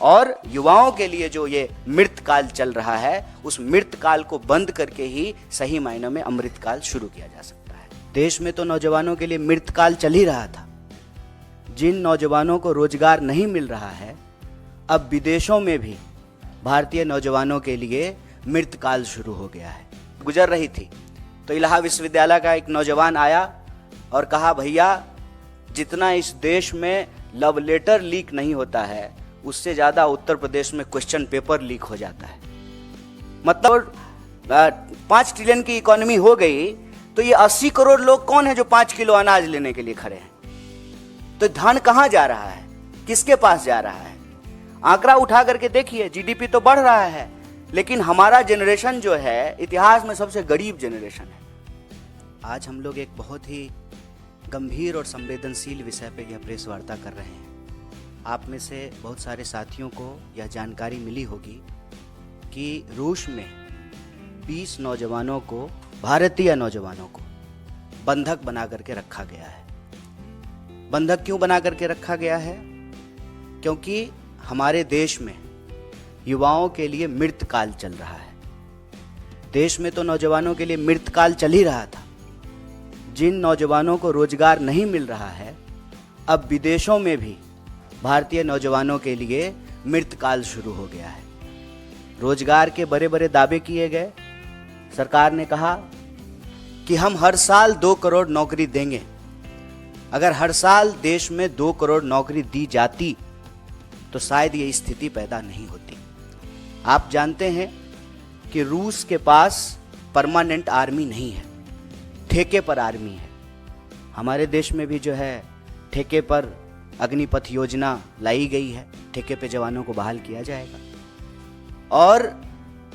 और युवाओं के लिए जो ये मृतकाल चल रहा है, उस मृतकाल को बंद करके ही सही मायनों में अमृतकाल शुरू किया जा सकता है। देश में तो नौजवानों के लिए मृतकाल चल ही रहा था। जिन नौजवानों को रोजगार नहीं मिल रहा है, अब विदेशों में भी भारतीय नौजवानों के लिए मृतकाल शुरू हो गया है। गुजर रही थी तो इलाहाबाद विश्वविद्यालय का एक नौजवान आया और कहा, भैया जितना इस देश में लव लेटर लीक नहीं होता है, उससे ज़्यादा उत्तर प्रदेश में क्वेश्चन पेपर लीक हो जाता है। मतलब 5 ट्रिलियन की इकोनॉमी हो गई तो ये 80 करोड़ लोग कौन है जो 5 किलो अनाज लेने के लिए खड़े हैं? तो धन कहाँ जा रहा है, किसके पास जा रहा है? आंकड़ा उठा करके देखिए, जीडीपी तो बढ़ रहा है, लेकिन हमारा जनरेशन जो है इतिहास में सबसे गरीब जनरेशन है। आज हम लोग एक बहुत ही गंभीर और संवेदनशील विषय पे यह प्रेस वार्ता कर रहे हैं। आप में से बहुत सारे साथियों को यह जानकारी मिली होगी कि रूस में 20 नौजवानों को, भारतीय नौजवानों को बंधक बना करके रखा गया है। बंधक क्यों बना करके रखा गया है? क्योंकि हमारे देश में युवाओं के लिए मृतकाल चल रहा है। देश में तो नौजवानों के लिए मृतकाल चल ही रहा था। जिन नौजवानों को रोजगार नहीं मिल रहा है, अब विदेशों में भी भारतीय नौजवानों के लिए मृतकाल शुरू हो गया है। रोजगार के बड़े बड़े दावे किए गए। सरकार ने कहा कि हम हर साल 2 करोड़ नौकरी देंगे। अगर हर साल देश में 2 करोड़ नौकरी दी जाती तो शायद ये स्थिति पैदा नहीं होती। आप जानते हैं कि रूस के पास परमानेंट आर्मी नहीं है, ठेके पर आर्मी है। हमारे देश में भी जो है ठेके पर अग्निपथ योजना लाई गई है, ठेके पे जवानों को बहाल किया जाएगा और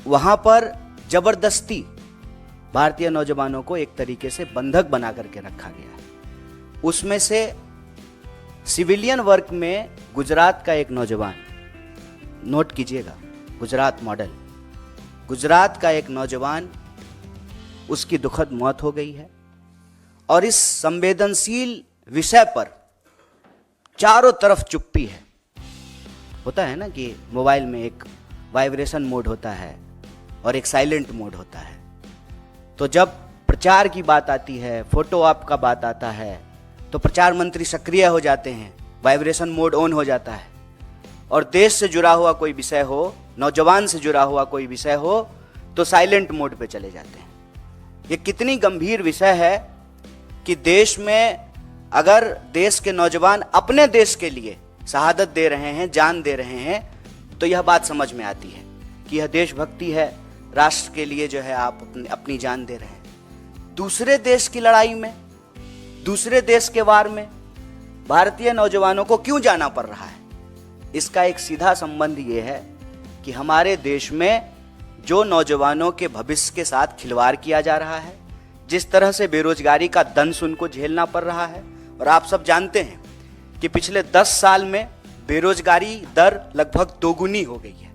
वहां पर जबरदस्ती भारतीय नौजवानों को एक तरीके से बंधक बना करके रखा गया है। उसमें से सिविलियन वर्क में गुजरात का एक नौजवान, नोट कीजिएगा, गुजरात मॉडल, गुजरात का एक नौजवान, उसकी दुखद मौत हो गई है। और इस संवेदनशील विषय पर चारों तरफ चुप्पी है। होता है ना कि मोबाइल में एक वाइब्रेशन मोड होता है और एक साइलेंट मोड होता है। तो जब प्रचार की बात आती है, फोटो आप का बात आता है, तो प्रचार मंत्री सक्रिय हो जाते हैं, वाइब्रेशन मोड ऑन हो जाता है। और देश से जुड़ा हुआ कोई विषय हो, नौजवान से जुड़ा हुआ कोई विषय हो, तो साइलेंट मोड पे चले जाते हैं। ये कितनी गंभीर विषय है कि देश में अगर देश के नौजवान अपने देश के लिए शहादत दे रहे हैं, जान दे रहे हैं, तो यह बात समझ में आती है कि यह देशभक्ति है। राष्ट्र के लिए जो है आप अपनी जान दे रहे हैं। दूसरे देश की लड़ाई में, दूसरे देश के वार में भारतीय नौजवानों को क्यों जाना पड़ रहा है? इसका एक सीधा संबंध ये है कि हमारे देश में जो नौजवानों के भविष्य के साथ खिलवाड़ किया जा रहा है, जिस तरह से बेरोजगारी का दंश उनको झेलना पड़ रहा है। और आप सब जानते हैं कि पिछले 10 साल में बेरोजगारी दर लगभग दोगुनी हो गई है।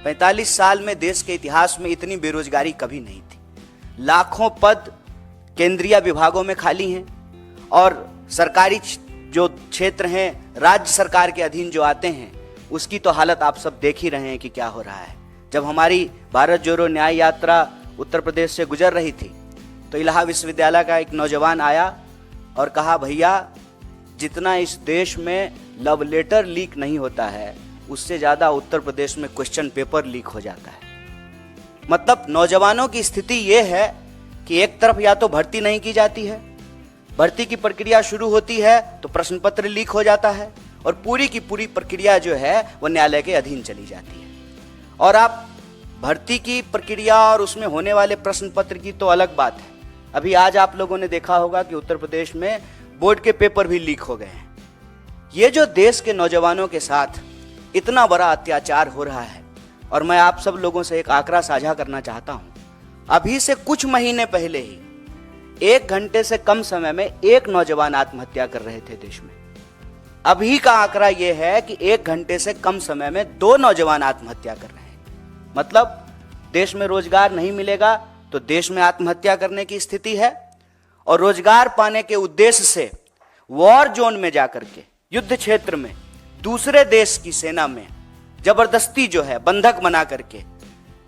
45 साल में देश के इतिहास में इतनी बेरोजगारी कभी नहीं थी। लाखों पद केंद्रीय विभागों में खाली हैं और सरकारी जो क्षेत्र हैं, राज्य सरकार के अधीन जो आते हैं, उसकी तो हालत आप सब देख ही रहे हैं कि क्या हो रहा है। जब हमारी भारत जोड़ो न्याय यात्रा उत्तर प्रदेश से गुजर रही थी तो इलाहाबाद विश्वविद्यालय का एक नौजवान आया और कहा, भैया जितना इस देश में लव लेटर लीक नहीं होता है, उससे ज़्यादा उत्तर प्रदेश में क्वेश्चन पेपर लीक हो जाता है। मतलब नौजवानों की स्थिति ये है कि एक तरफ या तो भर्ती नहीं की जाती है, भर्ती की प्रक्रिया शुरू होती है तो प्रश्न पत्र लीक हो जाता है और पूरी की पूरी प्रक्रिया जो है वो न्यायालय के अधीन चली जाती है। और आप भर्ती की प्रक्रिया और उसमें होने वाले प्रश्न पत्र की तो अलग बात है। अभी आज आप लोगों ने देखा होगा कि उत्तर प्रदेश में बोर्ड के पेपर भी लीक हो गए हैं। ये जो देश के नौजवानों के साथ इतना बड़ा अत्याचार हो रहा है, और मैं आप सब लोगों से एक आंकड़ा साझा करना चाहता हूं। अभी से कुछ महीने पहले ही 1 घंटे से कम समय में 1 नौजवान आत्महत्या कर रहे थे देश में। अभी का आंकड़ा यह है कि 1 घंटे से कम समय में 2 नौजवान आत्महत्या कर रहे हैं। मतलब देश में रोजगार नहीं मिलेगा तो देश में आत्महत्या करने की स्थिति है। और रोजगार पाने के उद्देश्य से वॉर जोन में जाकर के, युद्ध क्षेत्र में, दूसरे देश की सेना में जबरदस्ती जो है बंधक बना करके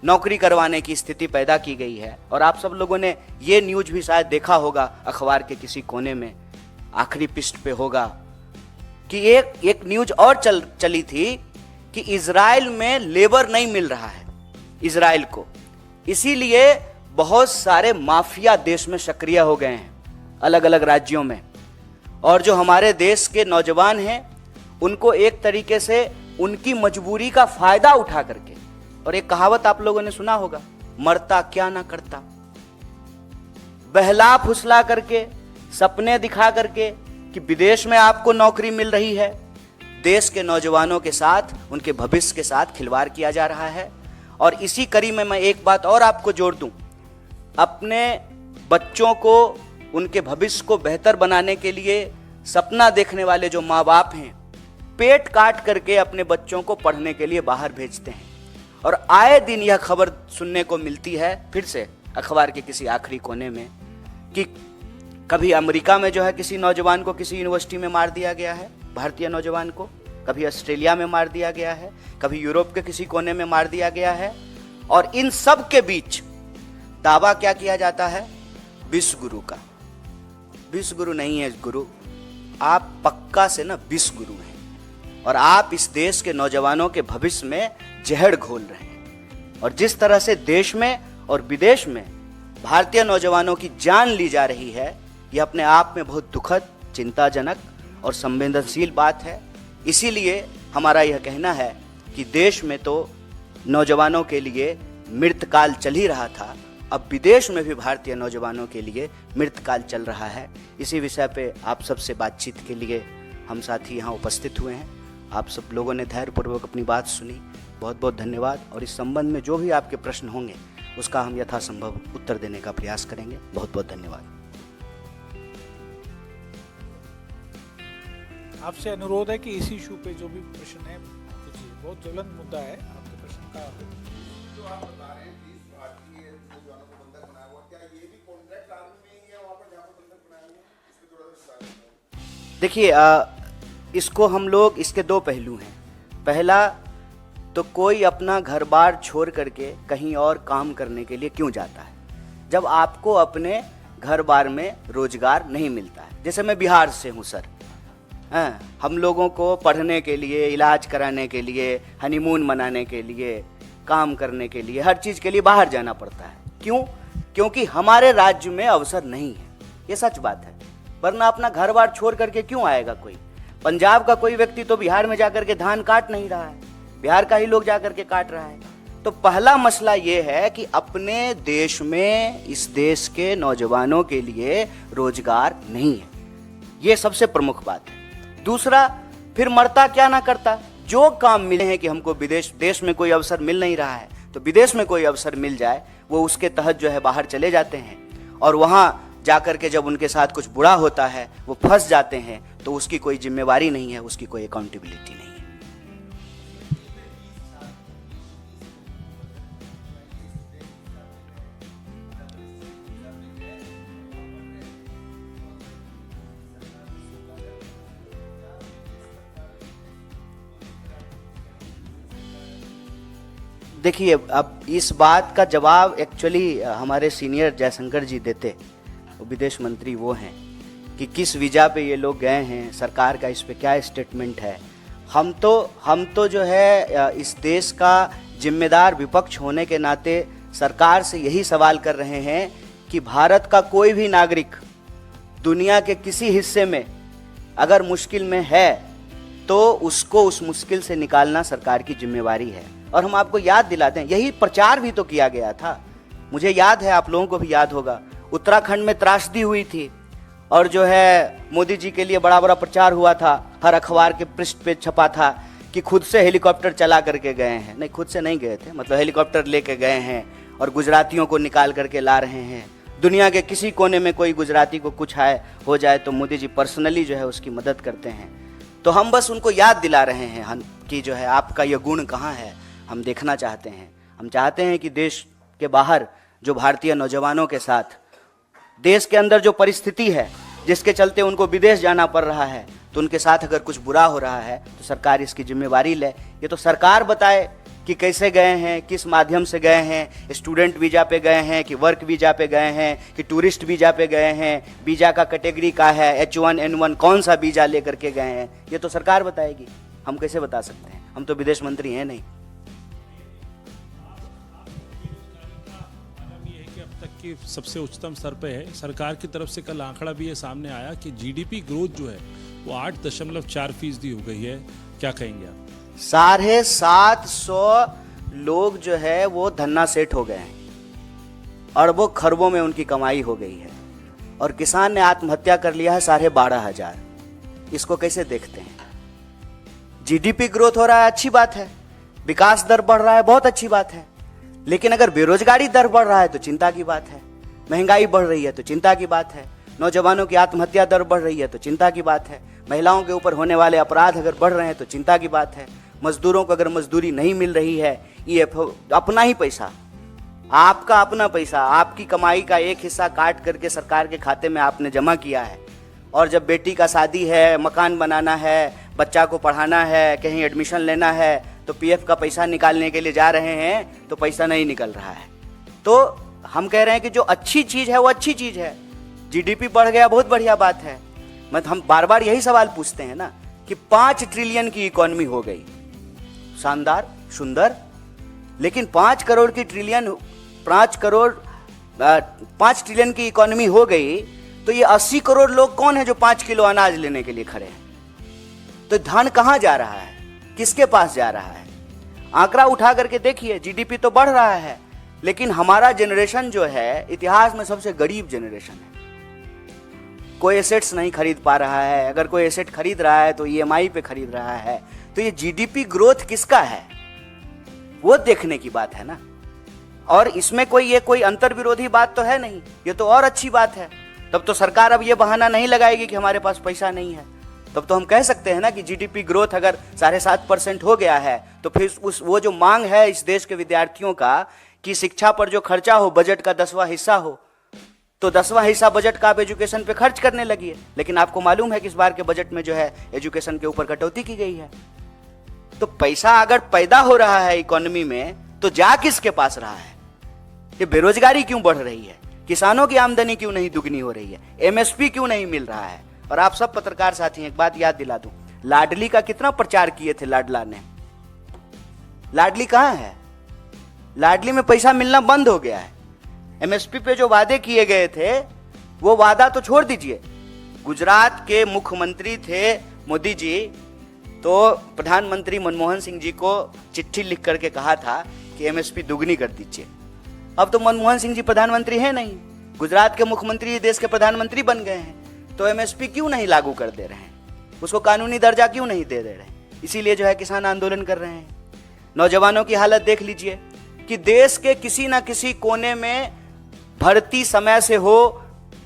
नौकरी करवाने की स्थिति पैदा की गई है। और आप सब लोगों ने ये न्यूज भी शायद देखा होगा, अखबार के किसी कोने में आखिरी पृष्ठ पे होगा कि एक न्यूज और चली थी कि इजराइल में लेबर नहीं मिल रहा है इजराइल को, इसीलिए बहुत सारे माफिया देश में सक्रिय हो गए हैं अलग अलग राज्यों में। और जो हमारे देश के नौजवान हैं उनको एक तरीके से उनकी मजबूरी का फायदा उठा करके, और एक कहावत आप लोगों ने सुना होगा, मरता क्या ना करता, बहला फुसला करके, सपने दिखा करके कि विदेश में आपको नौकरी मिल रही है, देश के नौजवानों के साथ, उनके भविष्य के साथ खिलवाड़ किया जा रहा है। और इसी कड़ी में मैं एक बात और आपको जोड़ दूं, अपने बच्चों को, उनके भविष्य को बेहतर बनाने के लिए सपना देखने वाले जो माँ बाप हैं, पेट काट करके अपने बच्चों को पढ़ने के लिए बाहर भेजते हैं। और आए दिन यह खबर सुनने को मिलती है फिर से अखबार के किसी आखिरी कोने में कि कभी अमेरिका में जो है किसी नौजवान को किसी यूनिवर्सिटी में मार दिया गया है, भारतीय नौजवान को, कभी ऑस्ट्रेलिया में मार दिया गया है, कभी यूरोप के किसी कोने में मार दिया गया है। और इन सब के बीच दावा क्या किया जाता है? विश्व गुरु का। विश्व गुरु नहीं है गुरु, आप पक्का से ना विश्व गुरु हैं, और आप इस देश के नौजवानों के भविष्य में जहर घोल रहे हैं। और जिस तरह से देश में और विदेश में भारतीय नौजवानों की जान ली जा रही है, यह अपने आप में बहुत दुखद, चिंताजनक और संवेदनशील बात है। इसीलिए हमारा यह कहना है कि देश में तो नौजवानों के लिए मृतकाल चल ही रहा था, अब विदेश में भी भारतीय नौजवानों के लिए मृतकाल चल रहा है। इसी विषय पे आप सबसे बातचीत के लिए हम साथी यहाँ उपस्थित हुए हैं। आप सब लोगों ने धैर्यपूर्वक अपनी बात सुनी, बहुत बहुत धन्यवाद। और इस संबंध में जो भी आपके प्रश्न होंगे उसका हम यथासंभव उत्तर देने का प्रयास करेंगे। बहुत बहुत धन्यवाद। आपसे अनुरोध है कि इसी इशू पे जो भी प्रश्न है कीजिए, बहुत ज्वलंत मुद्दा है आपके प्रश्न का। जो आप बता रहे हैं 30 भारतीय नौजवानों को बंधक बनाया हुआ, क्या ये भी कॉन्ट्रैक्ट आर्मी में ही है वहाँ पर जहाँ पर बंधक बनाया हुआ? इस पे थोड़ा सा विस्तार करें। देखिए, इसको हम लोग, इसके दो पहलू हैं। पहला तो कोई अपना घर बार छोड़ करके कहीं और काम करने के लिए क्यों जाता है, जब आपको अपने घर बार में रोजगार नहीं मिलता है। जैसे मैं बिहार से हूँ सर, हम लोगों को पढ़ने के लिए, इलाज कराने के लिए, हनीमून मनाने के लिए, काम करने के लिए, हर चीज़ के लिए बाहर जाना पड़ता है। क्यों? क्योंकि हमारे राज्य में अवसर नहीं है, ये सच बात है। वरना अपना घर बार छोड़ करके क्यों आएगा कोई? पंजाब का कोई व्यक्ति तो बिहार में जाकर के धान काट नहीं रहा है, बिहार का ही लोग जाकर के काट रहा है। तो पहला मसला ये है कि अपने देश में इस देश के नौजवानों के लिए रोजगार नहीं है, ये सबसे प्रमुख बात है। दूसरा, फिर मरता क्या ना करता, जो काम मिले हैं कि हमको देश में कोई अवसर मिल नहीं रहा है तो विदेश में कोई अवसर मिल जाए, वो उसके तहत जो है बाहर चले जाते हैं। और वहाँ जाकर के जब उनके साथ कुछ बुरा होता है, वो फंस जाते हैं, तो उसकी कोई जिम्मेवारी नहीं है, उसकी कोई अकाउंटेबिलिटी नहीं है। देखिए, अब इस बात का जवाब एक्चुअली हमारे सीनियर जयशंकर जी देते, विदेश मंत्री वो हैं, कि किस वीज़ा पे ये लोग गए हैं, सरकार का इस पे क्या स्टेटमेंट है। हम तो जो है इस देश का जिम्मेदार विपक्ष होने के नाते सरकार से यही सवाल कर रहे हैं कि भारत का कोई भी नागरिक दुनिया के किसी हिस्से में अगर मुश्किल में है तो उसको उस मुश्किल से निकालना सरकार की जिम्मेवारी है। और हम आपको याद दिलाते हैं, यही प्रचार भी तो किया गया था। मुझे याद है, आप लोगों को भी याद होगा, उत्तराखंड में त्रासदी हुई थी और जो है मोदी जी के लिए बड़ा बड़ा प्रचार हुआ था, हर अखबार के पृष्ठ पे छपा था कि खुद से हेलीकॉप्टर चला करके गए हैं। नहीं, खुद से नहीं गए थे, मतलब हेलीकॉप्टर लेके गए हैं और गुजरातियों को निकाल करके ला रहे हैं। दुनिया के किसी कोने में कोई गुजराती को कुछ हो जाए तो मोदी जी पर्सनली जो है उसकी मदद करते हैं। तो हम बस उनको याद दिला रहे हैं कि जो है आपका ये गुण कहाँ है, हम देखना चाहते हैं। हम चाहते हैं कि देश के बाहर जो भारतीय नौजवानों के साथ देश के अंदर जो परिस्थिति है जिसके चलते उनको विदेश जाना पड़ रहा है, तो उनके साथ अगर कुछ बुरा हो रहा है तो सरकार इसकी जिम्मेवारी ले। ये तो सरकार बताए कि कैसे गए हैं, किस माध्यम से गए हैं, स्टूडेंट वीजा पे गए हैं कि वर्क वीजा पे गए हैं कि टूरिस्ट वीजा पे गए हैं, वीजा का कैटेगरी का है, H1N1 कौन सा वीजा लेकर के गए हैं, ये तो सरकार बताएगी। हम कैसे बता सकते हैं, हम तो विदेश मंत्री हैं नहीं। ये है कि अब तक की सबसे उच्चतम स्तर पे है। सरकार की तरफ से कल आंकड़ा भी ये सामने आया कि जीडीपी ग्रोथ जो है वो 8.4% हो गई है। क्या कहेंगे आप? 750 लोग जो है वो धन्ना सेठ हो गए हैं, अरबों खरबों में उनकी कमाई हो गई है, और किसान ने आत्महत्या कर लिया है 12,500। इसको कैसे देखते हैं? जीडीपी ग्रोथ हो रहा है, अच्छी बात है, विकास दर बढ़ रहा है, बहुत अच्छी बात है, लेकिन अगर बेरोजगारी दर बढ़ रहा है तो चिंता की बात है, महंगाई बढ़ रही है तो चिंता की बात है, नौजवानों की आत्महत्या दर बढ़ रही है तो चिंता की बात है, महिलाओं के ऊपर होने वाले अपराध अगर बढ़ रहे हैं तो चिंता की बात है, मजदूरों को अगर मजदूरी नहीं मिल रही है, ये अपना ही पैसा, आपका अपना पैसा, आपकी कमाई का एक हिस्सा काट करके सरकार के खाते में आपने जमा किया है, और जब बेटी का शादी है, मकान बनाना है, बच्चा को पढ़ाना है, कहीं एडमिशन लेना है, तो पीएफ का पैसा निकालने के लिए जा रहे हैं तो पैसा नहीं निकल रहा है। तो हम कह रहे हैं कि जो अच्छी चीज़ है वो अच्छी चीज़ है, जीडीपी बढ़ गया, बहुत बढ़िया बात है। हम बार बार यही सवाल पूछते हैं ना कि 5 ट्रिलियन की इकोनॉमी हो गई, शानदार, सुंदर, लेकिन 5 ट्रिलियन की इकोनॉमी हो गई तो ये 80 करोड़ लोग कौन है जो 5 किलो अनाज लेने के लिए खड़े हैं? तो धन कहां जा रहा है, किसके पास जा रहा है? आंकड़ा उठा करके देखिए, जीडीपी तो बढ़ रहा है, लेकिन हमारा जनरेशन जो है इतिहास में सबसे गरीब जनरेशन है। कोई एसेट्स नहीं खरीद पा रहा है, अगर कोई एसेट खरीद रहा है तो ईएमआई पे खरीद रहा है। तो ये जीडीपी ग्रोथ किसका है, वो देखने की बात है ना। और इसमें कोई अंतर विरोधी बात तो है नहीं, ये तो और अच्छी बात है। तब तो सरकार अब ये बहाना नहीं लगाएगी कि हमारे पास पैसा नहीं है। तब तो हम कह सकते हैं ना कि जीडीपी ग्रोथ अगर 7.5% हो गया है तो फिर वो जो मांग है इस देश के विद्यार्थियों का कि शिक्षा पर जो खर्चा हो बजट का 10वां हिस्सा हो, तो 10वां हिस्सा बजट का आप एजुकेशन पे खर्च करने लगी है। लेकिन आपको मालूम है कि इस बार के बजट में जो है एजुकेशन के ऊपर कटौती की गई है। तो पैसा अगर पैदा हो रहा है इकोनॉमी में तो जा किसके पास रहा है? ये बेरोजगारी क्यों बढ़ रही है, किसानों की आमदनी क्यों नहीं दुगनी हो रही है, एमएसपी क्यों नहीं मिल रहा है? और आप सब पत्रकार साथी एक बात याद दिला दूं, लाडली का कितना प्रचार किए थे लाडला ने, लाडली कहां है? लाडली में पैसा मिलना बंद हो गया है। एमएसपी पे जो वादे किए गए थे वो वादा तो छोड़ दीजिए। गुजरात के मुख्यमंत्री थे मोदी जी, तो प्रधानमंत्री मनमोहन सिंह जी को चिट्ठी लिख करके कहा था कि एमएसपी दुगनी कर दीजिए। अब तो मनमोहन सिंह जी प्रधानमंत्री हैं नहीं, गुजरात के मुख्यमंत्री देश के प्रधानमंत्री बन गए हैं, तो एमएसपी क्यों नहीं लागू कर दे रहे हैं, उसको कानूनी दर्जा क्यों नहीं दे रहे हैं? इसीलिए जो है किसान आंदोलन कर रहे हैं। नौजवानों की हालत देख लीजिए कि देश के किसी ना किसी कोने में भर्ती समय से हो,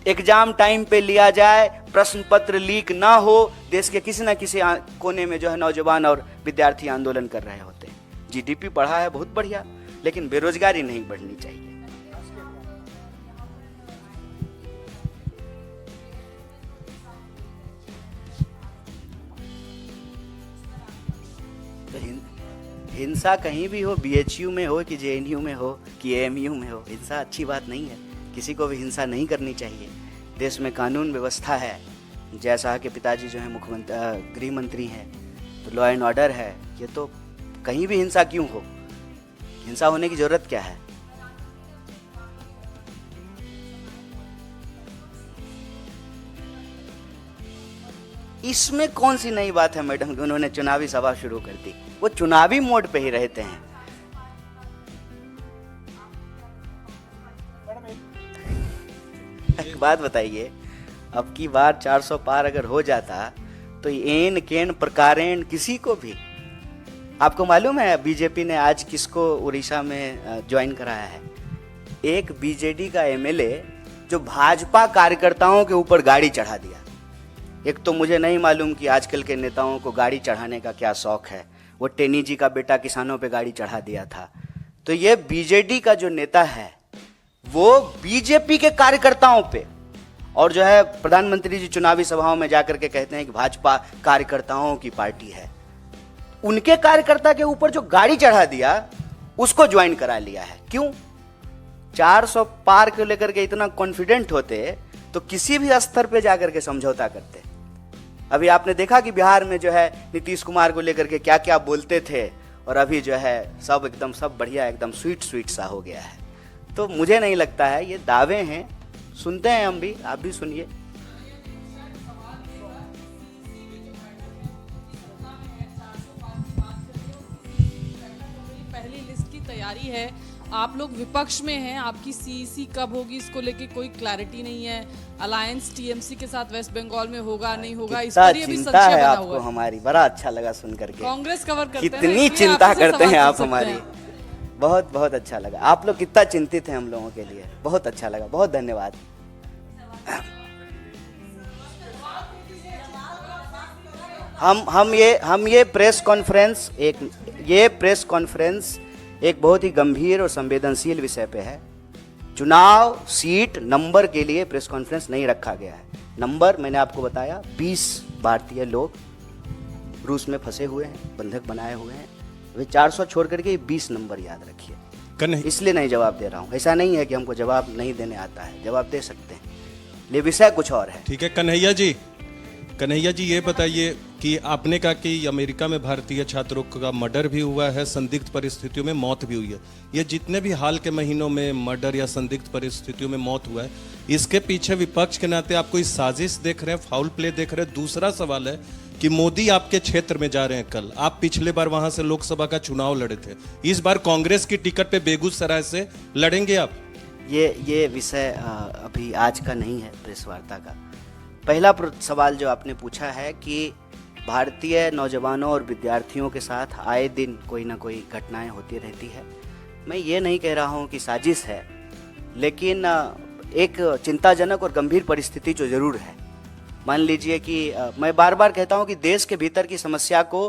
एग्जाम टाइम पे लिया जाए, प्रश्न पत्र लीक ना हो, देश के किसी ना किसी कोने में जो है नौजवान और विद्यार्थी आंदोलन कर रहे होते हैं। जीडीपी बढ़ा है, बहुत बढ़िया, लेकिन बेरोजगारी नहीं बढ़नी चाहिए। हिंसा कहीं भी हो, बीएचयू में हो कि जेएनयू में हो कि एएमयू में हो, हिंसा अच्छी बात नहीं है। किसी को भी हिंसा नहीं करनी चाहिए। देश में कानून व्यवस्था है, जैसा कि पिताजी जो है मुख्यमंत्री गृह मंत्री हैं, तो लॉ एंड ऑर्डर है। ये तो कहीं भी हिंसा क्यों हो, हिंसा होने की जरूरत क्या है? इसमें कौन सी नई बात है मैडम कि उन्होंने चुनावी सभा शुरू कर दी? वो चुनावी मोड पे ही रहते हैं। एक बात बताइए, अब की बार 400 पार अगर हो जाता तो एन केन प्रकारेण किसी को भी, आपको मालूम है बीजेपी ने आज किसको उड़ीसा में ज्वाइन कराया है? एक बीजेडी का एमएलए जो भाजपा कार्यकर्ताओं के ऊपर गाड़ी चढ़ा दिया। एक तो मुझे नहीं मालूम कि आजकल के नेताओं को गाड़ी चढ़ाने का क्या शौक है। वो टेनी जी का बेटा किसानों पे गाड़ी चढ़ा दिया था। तो ये बीजेडी का जो नेता है वो बीजेपी के कार्यकर्ताओं पे और जो है प्रधानमंत्री जी चुनावी सभाओं में जाकर के कहते हैं कि भाजपा कार्यकर्ताओं की पार्टी है। उनके कार्यकर्ता के ऊपर जो गाड़ी चढ़ा दिया उसको ज्वाइन करा लिया है। क्यों? 400 पार को लेकर के इतना कॉन्फिडेंट होते तो किसी भी स्तर पे जाकर के समझौता करते। अभी आपने देखा कि बिहार में जो है नीतीश कुमार को लेकर के क्या क्या बोलते थे, और अभी जो है सब एकदम सब बढ़िया एकदम स्वीट सा हो गया है। तो मुझे नहीं लगता है, ये दावे हैं, सुनते हैं हम भी, आप भी सुनिए। पहली लिस्ट की तैयारी है, आप लोग विपक्ष में हैं, आपकी सीईसी कब होगी इसको लेके कोई क्लैरिटी नहीं है। अलायंस टीएमसी के साथ वेस्ट बंगाल में होगा नहीं होगा, इस पर ये भी चिंता संशय है बना आपको हुआ है। हमारी, बड़ा अच्छा लगा सुन करके। कांग्रेस कवर करते हैं ना, कितनी इसलिए चिंता आपसे करते हैं सवाल आप पूछ सकते हमारी, हैं। बहुत बहुत अच्छा लगा। आप लोग कितना चिंतित हैं हम लोगों के लिए, बहुत अच्छा लगा, बहुत धन्यवाद। हम ये प्रेस कॉन्फ्रेंस एक बहुत ही गंभीर और संवेदनशील विषय पे है। चुनाव सीट नंबर के लिए प्रेस कॉन्फ्रेंस नहीं रखा गया है। नंबर मैंने आपको बताया, 20 भारतीय लोग रूस में फंसे हुए हैं, बंधक बनाए हुए हैं। वे 400 छोड़ करके 20 नंबर याद रखिए। इसलिए नहीं जवाब दे रहा हूँ, ऐसा नहीं है कि हमको जवाब नहीं देने आता है, जवाब दे सकते हैं, लेकिन विषय कुछ और है। ठीक है कन्हैया जी ये बताइए कि आपने कहा कि अमेरिका में भारतीय छात्रों का मर्डर भी हुआ है, संदिग्ध परिस्थितियों में मौत भी हुई है। ये जितने भी हाल के महीनों में मर्डर या संदिग्ध परिस्थितियों में मौत हुआ है, इसके पीछे विपक्ष के नाते आप कोई साजिश देख रहे हैं, फाउल प्ले देख रहे हैं? दूसरा सवाल है कि मोदी आपके क्षेत्र में जा रहे हैं कल, आप पिछले बार वहां से लोकसभा का चुनाव लड़े थे, इस बार कांग्रेस की टिकट पे बेगूसराय से लड़ेंगे आप? ये विषय अभी आज का नहीं है प्रेस वार्ता का। पहला सवाल जो आपने पूछा है कि भारतीय नौजवानों और विद्यार्थियों के साथ आए दिन कोई ना कोई घटनाएं होती रहती है। मैं ये नहीं कह रहा हूं कि साजिश है, लेकिन एक चिंताजनक और गंभीर परिस्थिति जो ज़रूर है। मान लीजिए कि मैं बार बार कहता हूं कि देश के भीतर की समस्या को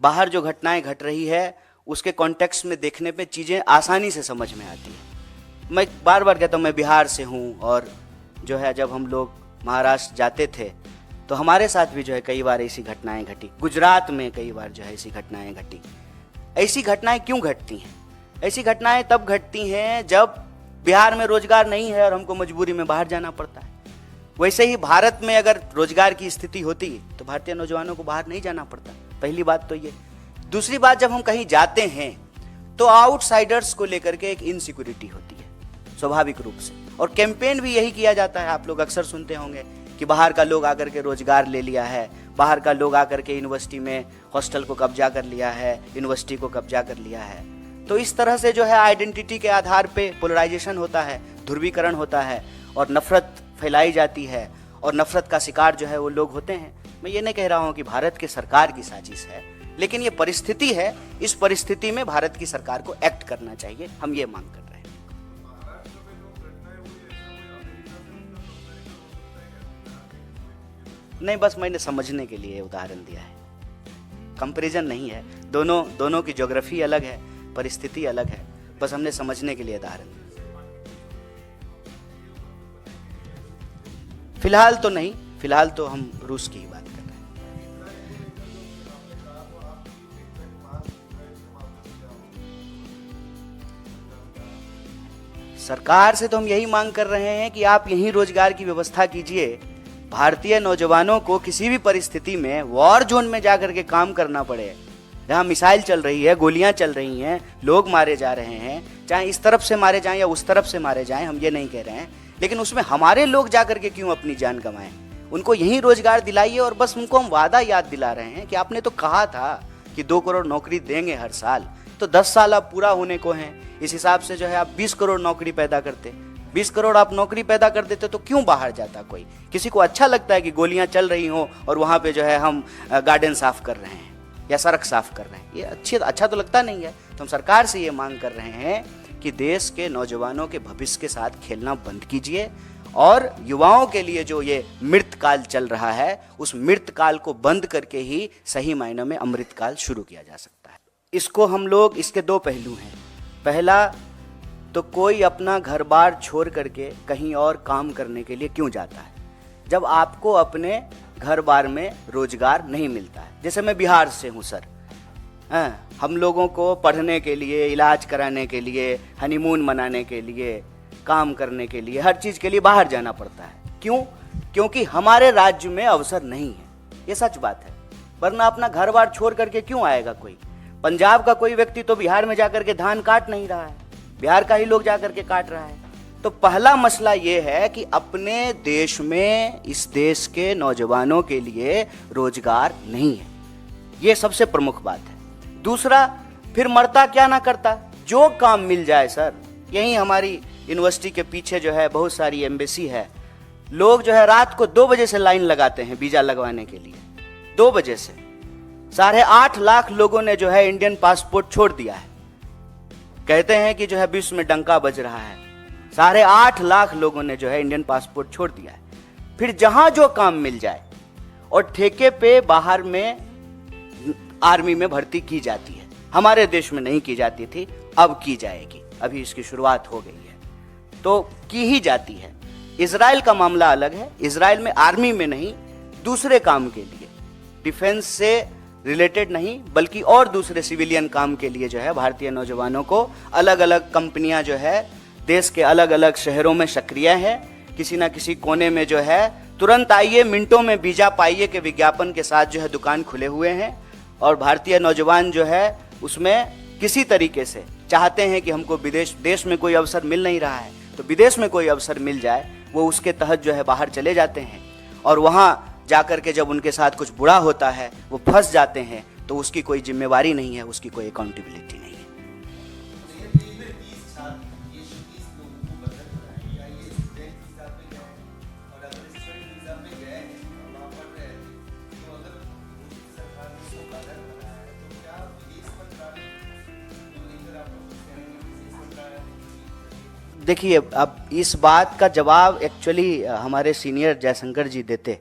बाहर जो घटनाएं घट रही है उसके कॉन्टेक्स्ट में देखने पे चीज़ें आसानी से समझ में आती है। मैं बार बार कहता हूं, मैं बिहार से हूं, और जो है जब हम लोग महाराष्ट्र जाते थे तो हमारे साथ भी जो है कई बार ऐसी घटनाएं घटी। गुजरात में कई बार जो है ऐसी घटनाएं घटी। ऐसी घटनाएं क्यों घटती हैं? ऐसी घटनाएं तब घटती हैं जब बिहार में रोजगार नहीं है और हमको मजबूरी में बाहर जाना पड़ता है। वैसे ही भारत में अगर रोजगार की स्थिति होती तो भारतीय नौजवानों को बाहर नहीं जाना पड़ता। पहली बात तो ये। दूसरी बात, जब हम कहीं जाते हैं तो आउटसाइडर्स को लेकर के एक इनसिक्योरिटी होती है स्वाभाविक रूप से, और कैंपेन भी यही किया जाता है। आप लोग अक्सर सुनते होंगे कि बाहर का लोग आकर के रोजगार ले लिया है, बाहर का लोग आकर के यूनिवर्सिटी में हॉस्टल को कब्जा कर लिया है, यूनिवर्सिटी को कब्जा कर लिया है। तो इस तरह से जो है आइडेंटिटी के आधार पे पोलराइजेशन होता है, ध्रुवीकरण होता है, और नफरत फैलाई जाती है, और नफरत का शिकार जो है वो लोग होते हैं। मैं ये नहीं कह रहा हूँ कि भारत की सरकार की साजिश है, लेकिन ये परिस्थिति है। इस परिस्थिति में भारत की सरकार को एक्ट करना चाहिए, हम ये मांग कर रहे हैं। नहीं, बस मैंने समझने के लिए उदाहरण दिया है, कंपैरिजन नहीं है। दोनों की ज्योग्राफी अलग है, परिस्थिति अलग है, बस हमने समझने के लिए उदाहरण दिया। फिलहाल तो नहीं, फिलहाल तो हम रूस की ही बात कर रहे हैं। सरकार से तो हम यही मांग कर रहे हैं कि आप यहीं रोजगार की व्यवस्था कीजिए। भारतीय नौजवानों को किसी भी परिस्थिति में वॉर जोन में जाकर के काम करना पड़े, जहाँ मिसाइल चल रही है, गोलियां चल रही हैं, लोग मारे जा रहे हैं, चाहे इस तरफ से मारे जाएं या उस तरफ से मारे जाएं, हम ये नहीं कह रहे हैं, लेकिन उसमें हमारे लोग जाकर के क्यों अपनी जान गंवाएं? उनको यही रोजगार दिलाइए। और बस उनको हम वादा याद दिला रहे हैं कि आपने तो कहा था कि 2 करोड़ नौकरी देंगे हर साल, तो 10 साल अब पूरा होने को हैं। इस हिसाब से जो है आप 20 करोड़ नौकरी पैदा करते, 20 करोड़ आप नौकरी पैदा कर देते तो क्यों बाहर जाता कोई? किसी को अच्छा लगता है कि गोलियां चल रही हो और वहां पे जो है हम गार्डन साफ कर रहे हैं या सड़क साफ कर रहे हैं? ये अच्छा तो लगता नहीं है। तो हम सरकार से ये मांग कर रहे हैं कि देश के नौजवानों के भविष्य के साथ खेलना बंद कीजिए, और युवाओं के लिए जो ये मृतकाल चल रहा है उस मृतकाल को बंद करके ही सही मायनों में अमृतकाल शुरू किया जा सकता है। इसको हम लोग, इसके 2 पहलू हैं। पहला तो कोई अपना घर बार छोड़ करके कहीं और काम करने के लिए क्यों जाता है, जब आपको अपने घर बार में रोजगार नहीं मिलता है। जैसे मैं बिहार से हूँ सर, हम लोगों को पढ़ने के लिए, इलाज कराने के लिए, हनीमून मनाने के लिए, काम करने के लिए, हर चीज़ के लिए बाहर जाना पड़ता है। क्यों? क्योंकि हमारे राज्य में अवसर नहीं है। ये सच बात है, वरना अपना घर बार छोड़ करके क्यों आएगा कोई। पंजाब का कोई व्यक्ति तो बिहार में जाकर के धान काट नहीं रहा है, बिहार का ही लोग जाकर के काट रहा है। तो पहला मसला ये है कि अपने देश में, इस देश के नौजवानों के लिए रोजगार नहीं है। ये सबसे प्रमुख बात है। दूसरा, फिर मरता क्या ना करता, जो काम मिल जाए सर। यही हमारी यूनिवर्सिटी के पीछे जो है बहुत सारी एम्बेसी है। लोग जो है रात को 2 बजे से लाइन लगाते हैं वीजा लगवाने के लिए। 2 बजे से 8.5 लाख लोगों ने जो है इंडियन पासपोर्ट छोड़ दिया है। कहते हैं कि जो है विश्व में डंका बज रहा है। 8.5 लाख लोगों ने जो है इंडियन पासपोर्ट छोड़ दिया है। फिर जहां जो काम मिल जाए, और ठेके पे बाहर में आर्मी में भर्ती की जाती है। हमारे देश में नहीं की जाती थी, अब की जाएगी। अभी इसकी शुरुआत हो गई है, तो की ही जाती है। इजराइल का मामला अलग है। इजराइल में आर्मी में नहीं, दूसरे काम के लिए, डिफेंस से रिलेटेड नहीं, बल्कि और दूसरे सिविलियन काम के लिए जो है भारतीय नौजवानों को अलग अलग कंपनियां जो है देश के अलग अलग शहरों में सक्रिय है। किसी ना किसी कोने में जो है तुरंत आइए, मिनटों में वीजा पाइए के विज्ञापन के साथ जो है दुकान खुले हुए हैं। और भारतीय नौजवान जो है उसमें किसी तरीके से चाहते हैं कि हमको देश में कोई अवसर मिल नहीं रहा है, तो विदेश में कोई अवसर मिल जाए, वो उसके तहत जो है बाहर चले जाते हैं। और वहाँ जाकर के जब उनके साथ कुछ बुरा होता है, वो फंस जाते हैं, तो उसकी कोई जिम्मेवारी नहीं है, उसकी कोई अकाउंटेबिलिटी नहीं है। देखिए, अब इस बात का जवाब एक्चुअली हमारे सीनियर जयशंकर जी देते,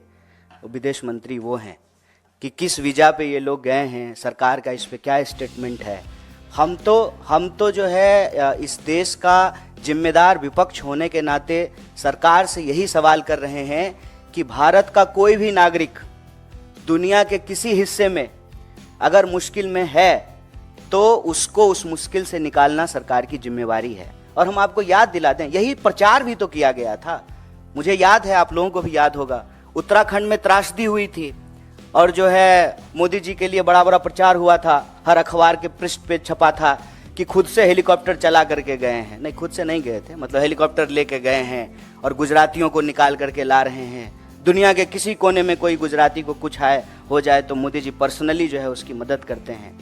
विदेश मंत्री वो हैं, कि किस वीज़ा पे ये लोग गए हैं, सरकार का इस पे क्या स्टेटमेंट है। हम तो जो है इस देश का जिम्मेदार विपक्ष होने के नाते सरकार से यही सवाल कर रहे हैं कि भारत का कोई भी नागरिक दुनिया के किसी हिस्से में अगर मुश्किल में है, तो उसको उस मुश्किल से निकालना सरकार की जिम्मेवारी है। और हम आपको याद दिला दें, यही प्रचार भी तो किया गया था। मुझे याद है, आप लोगों को भी याद होगा, उत्तराखंड में त्रासदी हुई थी और जो है मोदी जी के लिए बड़ा बड़ा प्रचार हुआ था। हर अखबार के पृष्ठ पे छपा था कि खुद से हेलीकॉप्टर चला करके गए हैं। नहीं, खुद से नहीं गए थे, मतलब हेलीकॉप्टर लेके गए हैं और गुजरातियों को निकाल करके ला रहे हैं। दुनिया के किसी कोने में कोई गुजराती को कुछ हो जाए तो मोदी जी पर्सनली जो है उसकी मदद करते हैं।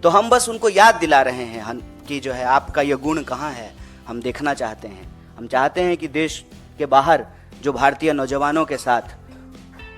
तो हम बस उनको याद दिला रहे हैं कि जो है आपका ये गुण कहाँ है, हम देखना चाहते हैं। हम चाहते हैं कि देश के बाहर जो भारतीय नौजवानों के साथ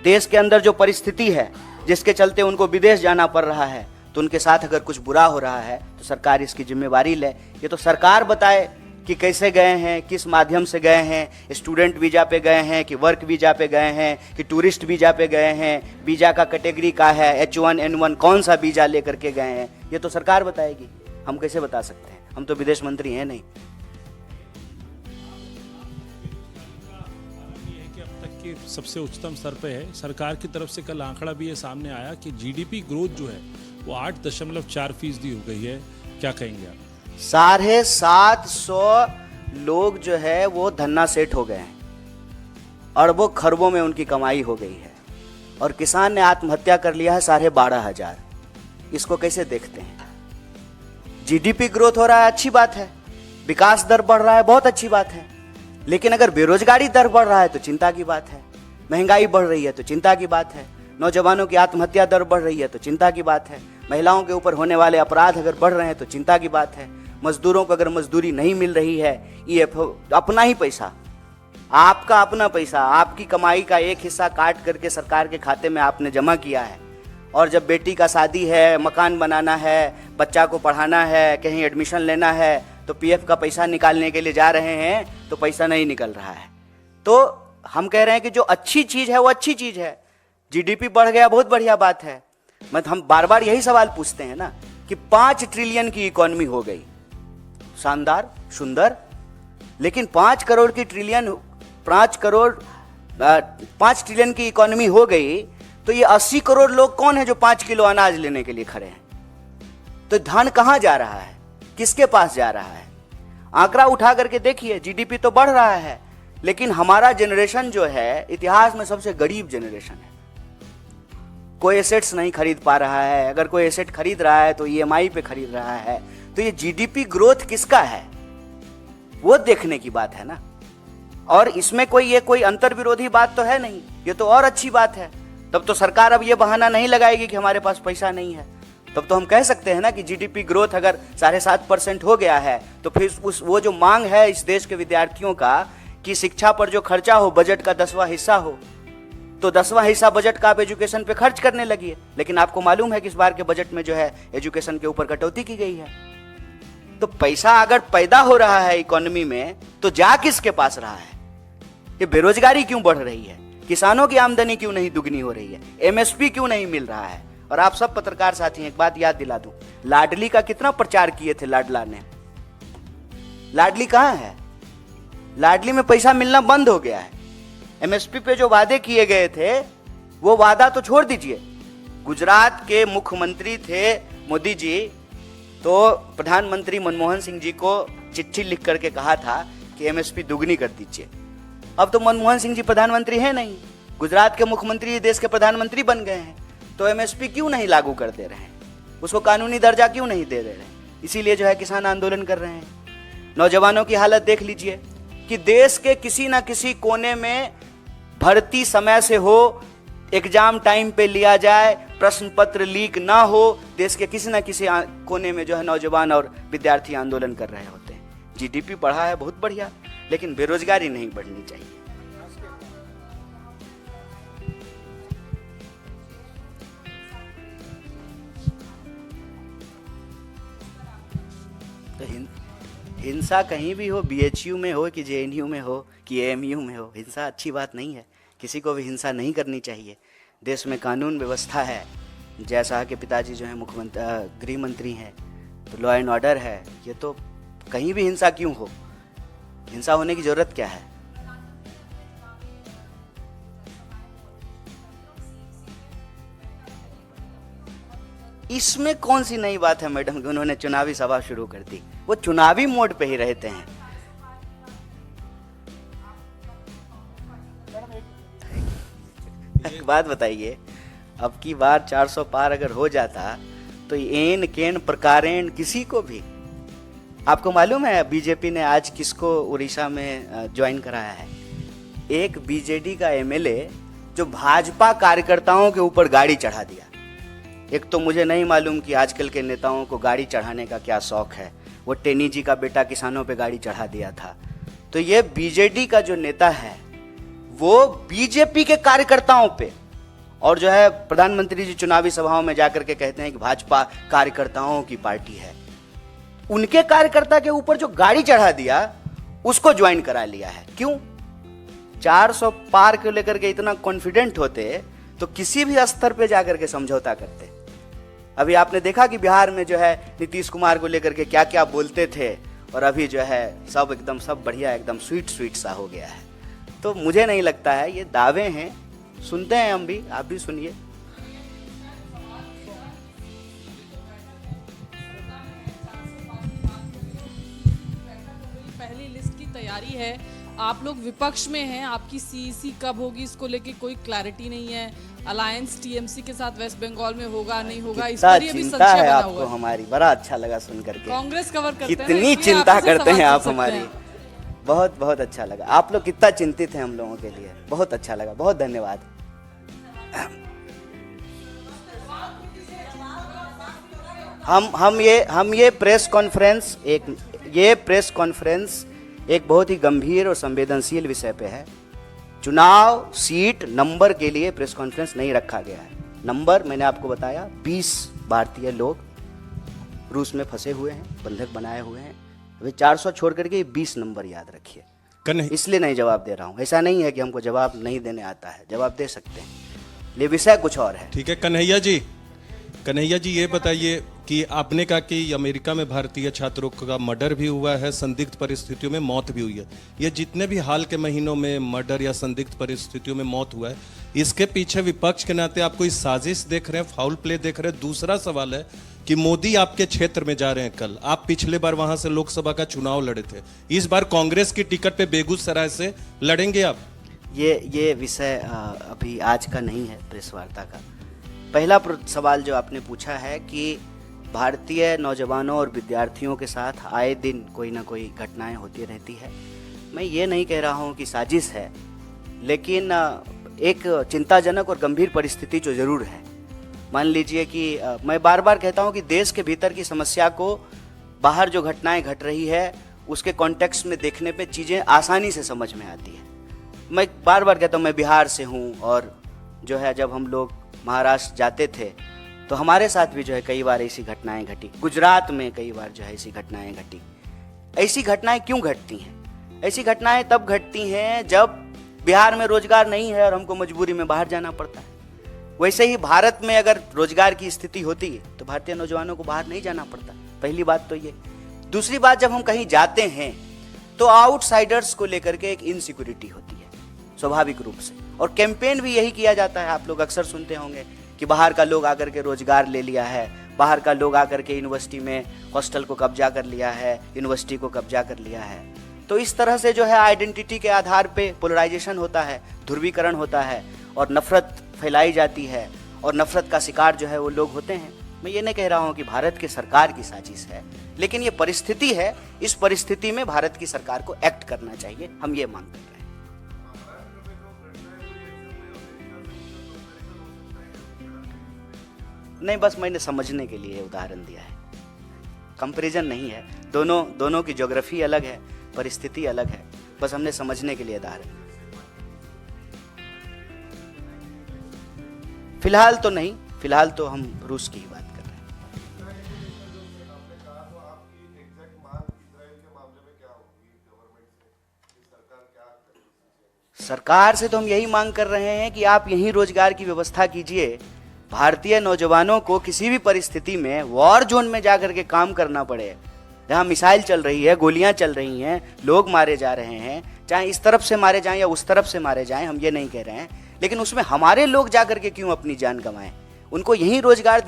देश के अंदर जो परिस्थिति है, जिसके चलते उनको विदेश जाना पड़ रहा है, तो उनके साथ अगर कुछ बुरा हो रहा है तो सरकार इसकी जिम्मेवारी ले। ये तो सरकार बताए कि कैसे गए हैं, किस माध्यम से गए हैं, स्टूडेंट वीजा पे गए हैं कि वर्क वीजा पे गए हैं कि टूरिस्ट वीजा पे गए हैं, वीजा का कैटेगरी का है, H1N1 कौन सा वीजा लेकर के गए हैं, ये तो सरकार बताएगी। हम कैसे बता सकते हैं, हम तो विदेश मंत्री हैं नहीं। सबसे उच्चतम स्तर पे है। सरकार की तरफ से कल आंकड़ा भी ये सामने आया कि जीडीपी ग्रोथ जो है वो 8.4% हो गई है। क्या कहेंगे आप? 750 लोग जो है वो धन्ना सेठ हो गए हैं, अरबों खरबों में उनकी कमाई हो गई है, और किसान ने आत्महत्या कर लिया है 12,500। इसको कैसे देखते हैं? जीडीपी ग्रोथ हो रहा है, अच्छी बात है, विकास दर बढ़ रहा है, बहुत अच्छी बात है, लेकिन अगर बेरोजगारी दर बढ़ रहा है तो चिंता की बात है, महंगाई बढ़ रही है तो चिंता की बात है, नौजवानों की आत्महत्या दर बढ़ रही है तो चिंता की बात है, महिलाओं के ऊपर होने वाले अपराध अगर बढ़ रहे हैं तो चिंता की बात है, मजदूरों को अगर मजदूरी नहीं मिल रही है, ये अपना ही पैसा, आपका अपना पैसा, आपकी कमाई का एक हिस्सा काट करके सरकार के खाते में आपने जमा किया है, और जब बेटी का शादी है, मकान बनाना है, बच्चा को पढ़ाना है, कहीं एडमिशन लेना है, तो पीएफ का पैसा निकालने के लिए जा रहे हैं तो पैसा नहीं निकल रहा है। तो हम कह रहे हैं कि जो अच्छी चीज़ है वो अच्छी चीज़ है, जीडीपी बढ़ गया, बहुत बढ़िया बात है। हम बार बार यही सवाल पूछते हैं ना कि 5 ट्रिलियन की इकोनॉमी हो गई, शानदार, सुंदर, लेकिन 5 ट्रिलियन की इकोनॉमी हो गई तो ये 80 करोड़ लोग कौन है जो 5 किलो अनाज लेने के लिए खड़े हैं? तो धन कहां जा रहा है, किसके पास जा रहा है? आंकड़ा उठा करके देखिए, जीडीपी तो बढ़ रहा है, लेकिन हमारा जनरेशन जो है इतिहास में सबसे गरीब जनरेशन है। कोई एसेट्स नहीं खरीद पा रहा है, अगर कोई एसेट खरीद रहा है तो ईएमआई पे खरीद रहा है। तो ये जीडीपी ग्रोथ किसका है, वो देखने की बात है ना। और इसमें कोई अंतर विरोधी बात तो है नहीं, ये तो और अच्छी बात है। तब तो सरकार अब ये बहाना नहीं लगाएगी कि हमारे पास पैसा नहीं है। तब तो हम कह सकते हैं ना कि जीडीपी ग्रोथ अगर 7.5% हो गया है तो फिर वो जो मांग है इस देश के विद्यार्थियों का कि शिक्षा पर जो खर्चा हो बजट का 10वां हिस्सा हो, तो 10वां हिस्सा बजट का आप एजुकेशन पे खर्च करने लगी। लेकिन आपको मालूम है कि इस बार के बजट में जो है एजुकेशन के ऊपर कटौती की गई है। तो पैसा अगर पैदा हो रहा है इकोनॉमी में तो जा किसके पास रहा है? ये बेरोजगारी क्यों बढ़ रही है, किसानों की आमदनी क्यों नहीं दुगनी हो रही है, एमएसपी क्यों नहीं मिल रहा है? और आप सब पत्रकार साथी एक बात याद दिला दूं, लाडली का कितना प्रचार किए थे लाडला ने, लाडली कहां है? लाडली में पैसा मिलना बंद हो गया है। एमएसपी पे जो वादे किए गए थे वो वादा तो छोड़ दीजिए। गुजरात के मुख्यमंत्री थे मोदी जी, तो प्रधानमंत्री मनमोहन सिंह जी को चिट्ठी लिख करके कहा था कि एमएसपी दुगनी कर दीजिए। अब तो मनमोहन सिंह जी प्रधानमंत्री हैं नहीं, गुजरात के मुख्यमंत्री देश के प्रधानमंत्री बन गए हैं। तो एमएसपी क्यों नहीं लागू कर दे रहे हैं, उसको कानूनी दर्जा क्यों नहीं दे रहे हैं? इसीलिए जो है किसान आंदोलन कर रहे हैं। नौजवानों की हालत देख लीजिए कि देश के किसी ना किसी कोने में भर्ती समय से हो, एग्जाम टाइम पे लिया जाए, प्रश्न पत्र लीक ना हो, देश के किसी ना किसी कोने में जो है नौजवान और विद्यार्थी आंदोलन कर रहे होते हैं। जीडीपी बढ़ा है बहुत बढ़िया, लेकिन बेरोजगारी नहीं बढ़नी चाहिए। तो हिंसा कहीं भी हो, बीएचयू में हो कि जेएनयू में हो कि एएमयू में हो, हिंसा अच्छी बात नहीं है। किसी को भी हिंसा नहीं करनी चाहिए। देश में कानून व्यवस्था है, जैसा कि पिताजी जो है मुख्यमंत्री गृह मंत्री हैं, तो लॉ एंड ऑर्डर है। ये तो कहीं भी हिंसा क्यों हो, हिंसा होने की जरूरत क्या है? इसमें कौन सी नई बात है मैडम कि उन्होंने चुनावी सभा शुरू कर दी? वो चुनावी मोड पे ही रहते हैं। एक बात बताइए, अब की बार 400 पार अगर हो जाता तो एन केन प्रकारेण किसी को भी, आपको मालूम है बीजेपी ने आज किसको उड़ीसा में ज्वाइन कराया है? एक बीजेडी का एमएलए जो भाजपा कार्यकर्ताओं के ऊपर गाड़ी चढ़ा दिया। एक तो मुझे नहीं मालूम कि आजकल के नेताओं को गाड़ी चढ़ाने का क्या शौक है। वो टेनी जी का बेटा किसानों पे गाड़ी चढ़ा दिया था। तो ये बीजेडी का जो नेता है वो बीजेपी के कार्यकर्ताओं पे, और जो है प्रधानमंत्री जी चुनावी सभाओं में जाकर के कहते हैं कि भाजपा कार्यकर्ताओं की पार्टी है। उनके कार्यकर्ता के ऊपर जो गाड़ी चढ़ा दिया उसको ज्वाइन करा लिया है। क्यों? 400 पार को लेकर के इतना कॉन्फिडेंट होते तो किसी भी स्तर पे जाकर के समझौता करते। अभी आपने देखा कि बिहार में जो है नीतीश कुमार को लेकर के क्या क्या बोलते थे, और अभी जो है सब एकदम सब बढ़िया एकदम स्वीट सा हो गया है। तो मुझे नहीं लगता है, ये दावे हैं, सुनते हैं हम भी, आप भी सुनिए। पहली लिस्ट की तैयारी है, आप लोग विपक्ष में हैं, आपकी सीईसी कब होगी इसको लेके कोई क्लैरिटी नहीं है। अलायंस टीएमसी के साथ वेस्ट बंगाल में होगा नहीं होगा, इस पर ये भी चिंता संशय है बना आपको हुआ है। हमारी, बड़ा अच्छा लगा सुन करके। कांग्रेस कवर करते हैं, कितनी इसलिए चिंता आपसे करते सवाल हैं आप कर सकते हमारी, हैं। बहुत बहुत अच्छा लगा। आप लोग कितना चिंतित हैं हम लोगों के लिए, बहुत अच्छा लगा, बहुत धन्यवाद। हम ये प्रेस कॉन्फ्रेंस एक बहुत ही गंभीर और संवेदनशील विषय पे है। चुनाव सीट नंबर के लिए प्रेस कॉन्फ्रेंस नहीं रखा गया है। नंबर मैंने आपको बताया, 20 भारतीय लोग रूस में फंसे हुए हैं, बंधक बनाए हुए हैं। अभी 400 छोड़ करके 20 नंबर याद रखिए। इसलिए नहीं जवाब दे रहा हूँ, ऐसा नहीं है कि हमको जवाब नहीं देने आता है, जवाब दे सकते हैं, ये विषय कुछ और है। ठीक है कन्हैया जी ये बताइए कि आपने कहा कि अमेरिका में भारतीय छात्रों का मर्डर भी हुआ है, संदिग्ध परिस्थितियों में मौत भी हुई है। ये जितने भी हाल के महीनों में मर्डर या संदिग्ध परिस्थितियों में मौत हुआ है, इसके पीछे विपक्ष के नाते आप कोई साजिश देख रहे हैं, फाउल प्ले देख रहे हैं? दूसरा सवाल है कि मोदी आपके क्षेत्र में जा रहे हैं कल, आप पिछले बार वहां से लोकसभा का चुनाव लड़े थे, इस बार कांग्रेस की टिकट पे बेगूसराय से लड़ेंगे आप? ये विषय अभी आज का नहीं है प्रेस वार्ता का। पहला सवाल जो आपने पूछा है कि भारतीय नौजवानों और विद्यार्थियों के साथ आए दिन कोई ना कोई घटनाएं होती रहती है। मैं ये नहीं कह रहा हूं कि साजिश है, लेकिन एक चिंताजनक और गंभीर परिस्थिति जो ज़रूर है। मान लीजिए कि मैं बार बार कहता हूं कि देश के भीतर की समस्या को बाहर जो घटनाएं घट रही है उसके कॉन्टेक्स्ट में देखने पे चीज़ें आसानी से समझ में आती है। मैं बार बार कहता हूं, मैं बिहार से हूं और जो है जब हम लोग महाराष्ट्र जाते थे तो हमारे साथ भी जो है कई बार ऐसी घटनाएं घटी, गुजरात में कई बार जो है ऐसी घटनाएं घटी। ऐसी घटनाएं क्यों घटती हैं? ऐसी घटनाएं तब घटती हैं जब बिहार में रोजगार नहीं है और हमको मजबूरी में बाहर जाना पड़ता है। वैसे ही भारत में अगर रोजगार की स्थिति होती है तो भारतीय नौजवानों को बाहर नहीं जाना पड़ता। पहली बात तो ये। दूसरी बात, जब हम कहीं जाते हैं तो आउटसाइडर्स को लेकर के एक इनसिक्योरिटी होती है स्वाभाविक रूप से, और कैंपेन भी यही किया जाता है। आप लोग अक्सर सुनते होंगे कि बाहर का लोग आकर के रोजगार ले लिया है, बाहर का लोग आकर के यूनिवर्सिटी में हॉस्टल को कब्जा कर लिया है, यूनिवर्सिटी को कब्जा कर लिया है। तो इस तरह से जो है आइडेंटिटी के आधार पे पोलराइजेशन होता है, ध्रुवीकरण होता है और नफरत फैलाई जाती है और नफरत का शिकार जो है वो लोग होते हैं। मैं ये नहीं कह रहा हूँ कि भारत की सरकार की साजिश है, लेकिन ये परिस्थिति है। इस परिस्थिति में भारत की सरकार को एक्ट करना चाहिए, हम ये मांग कर रहे हैं। नहीं, बस मैंने समझने के लिए उदाहरण दिया है, कंपैरिजन नहीं है। दोनों की ज्योग्राफी अलग है, परिस्थिति अलग है, बस हमने समझने के लिए उदाहरण। फिलहाल तो नहीं, फिलहाल तो हम रूस की ही बात कर रहे हैं। आपने कहा तो आपकी एग्जैक्ट मांग इजराइल के मामले में क्या होगी गवर्नमेंट से, कि सरकार क्या करेगी? सरकार से तो हम यही मांग कर रहे हैं कि आप यहीं रोजगार की व्यवस्था कीजिए। भारतीय नौजवानों को किसी भी परिस्थिति में वॉर जोन में जाकर के काम करना पड़े, जहाँ मिसाइल चल रही है, गोलियां चल रही हैं, लोग मारे जा रहे हैं, चाहे इस तरफ से मारे जाएं या उस तरफ से मारे जाएं, हम ये नहीं कह रहे हैं, लेकिन उसमें हमारे लोग जाकर के क्यों अपनी जान गंवाएं? उनको यहीं रोजगार